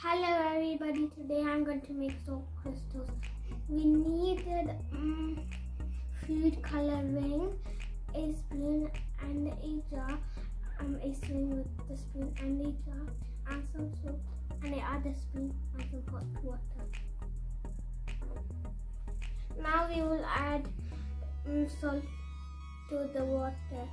Hello everybody, today I'm going to make soap crystals. We needed food coloring, a spoon and a jar, a spoon with the spoon and a jar, and some soap and the other spoon and some hot water. Now we will add salt to the water.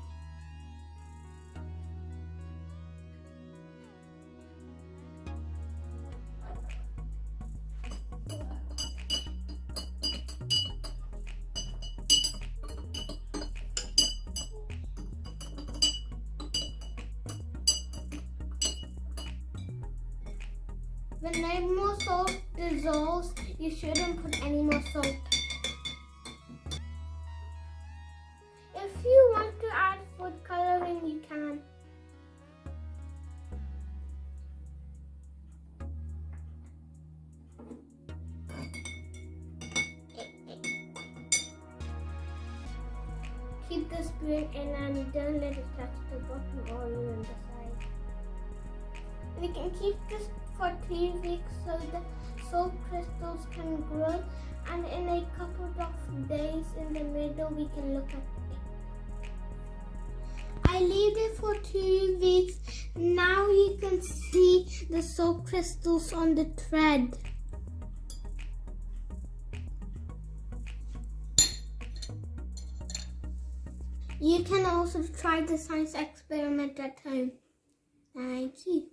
When no more salt dissolves, you shouldn't put any more salt. If you want to add food coloring, you can. Keep the spoon in and don't let it touch the bottom or even the side. We can keep this for 3 weeks so the soap crystals can grow, and in a couple of days in the middle we can look at it. I leave it for 2 weeks. Now you can see the soap crystals on the thread. You can also try the science experiment at home. Thank you.